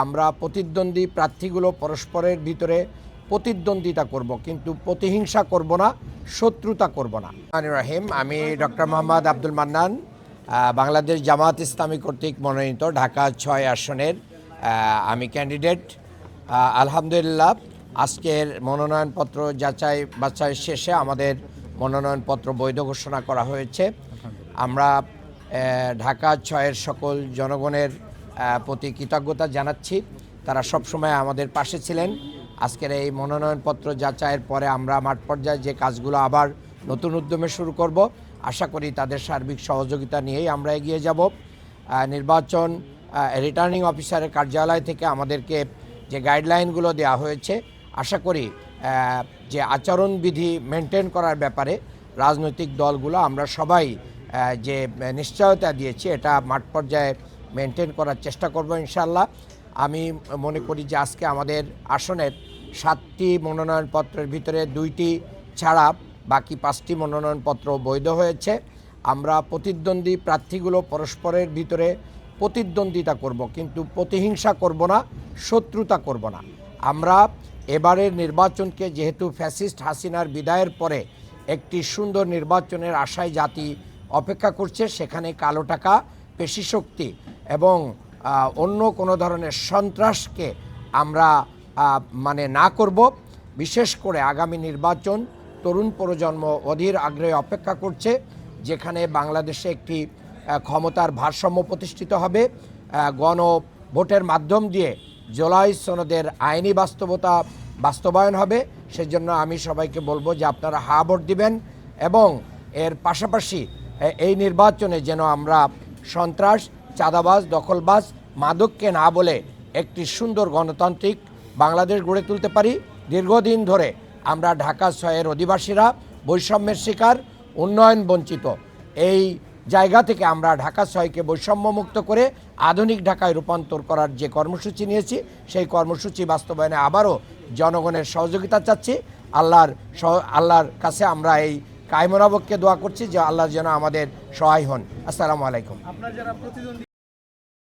আমরা প্রতিদ্বন্দ্বী প্রার্থীগুলো পরস্পরের ভিতরে প্রতিদ্বন্দ্বিতা করব, কিন্তু প্রতিহিংসা করব না, শত্রুতা করব না। রাহিম, আমি ডক্টর মোহাম্মদ আব্দুল মান্নান, বাংলাদেশ জামাত ইসলামী কর্তৃক মনোনীত ঢাকা ৬ আসনের আমি ক্যান্ডিডেট। আলহামদুলিল্লাহ, আজকের মনোনয়নপত্র যাচাই বাছাই শেষে আমাদের মনোনয়নপত্র বৈধ ঘোষণা করা হয়েছে। আমরা ঢাকা ৬-এর সকল জনগণের প্রতি কৃতজ্ঞতা জানাচ্ছি। তারা সবসময় আমাদের পাশে ছিলেন। আজকের এই মনোনয়নপত্র যাচাইয়ের পরে আমরা মাঠ পর্যায়ে যে কাজগুলো আবার নতুন উদ্যমে শুরু করব, আশা করি তাদের সার্বিক সহযোগিতা নিয়েই আমরা এগিয়ে যাব। নির্বাচন রিটার্নিং অফিসারের কার্যালয় থেকে আমাদেরকে যে গাইডলাইনগুলো দেওয়া হয়েছে, আশা করি যে আচরণবিধি মেনটেন করার ব্যাপারে রাজনৈতিক দলগুলো আমরা সবাই যে নিশ্চয়তা দিয়েছি, এটা মাঠ পর্যায়ে মেনটেন করার চেষ্টা করব ইনশাআল্লাহ। আমি মনে করি যে আজকে আমাদের আসনের 7টি মনোনয়নপত্রের ভিতরে 2টি ছাড়া বাকি 5টি মনোনয়নপত্র বৈধ হয়েছে। আমরা প্রতিদ্বন্দ্বী প্রার্থীগুলো পরস্পরের ভিতরে প্রতিদ্বন্দ্বিতা করব, কিন্তু প্রতিহিংসা করব না, শত্রুতা করব না। আমরা এবারের নির্বাচনকে যেহেতু ফ্যাসিস্ট হাসিনার বিদায়ের পরে একটি সুন্দর নির্বাচনের আশায় জাতি অপেক্ষা করছে, সেখানে কালো টাকা, পেশিশক্তি এবং অন্য কোনো ধরনের সন্ত্রাসকে আমরা না করব। বিশেষ করে আগামী নির্বাচন তরুণ প্রজন্ম অধীর আগ্রহে অপেক্ষা করছে, যেখানে বাংলাদেশে একটি ক্ষমতার ভারসাম্য প্রতিষ্ঠিত হবে। গণভোটের মাধ্যম দিয়ে জুলাই সনদের আইনি বাস্তবায়ন হবে। সেজন্য আমি সবাইকে বলবো যে আপনারা হ্যাঁ ভোট দিবেন, এবং এর পাশাপাশি এই নির্বাচনে যেন আমরা সন্ত্রাস, চাঁদাবাজ, দখলবাজ, মাদককে না বলে একটি সুন্দর গণতান্ত্রিক বাংলাদেশ গড়ে তুলতে পারি। দীর্ঘদিন ধরে আমরা ঢাকা 6-এর অধিবাসীরা বৈষম্যের শিকার, উন্নয়ন বঞ্চিত। এই জায়গা থেকে আমরা ঢাকা 6কে বৈষম্যমুক্ত করে আধুনিক ঢাকায় রূপান্তর করার যে কর্মসূচি নিয়েছি, সেই কর্মসূচি বাস্তবায়নে আবারও জনগণের সহযোগিতা চাচ্ছি। আল্লাহর কাছে আমরা এই কায়মনাবককে দোয়া করছি যে আল্লাহ যেন আমাদের সহায় হন। আসসালামু আলাইকুম।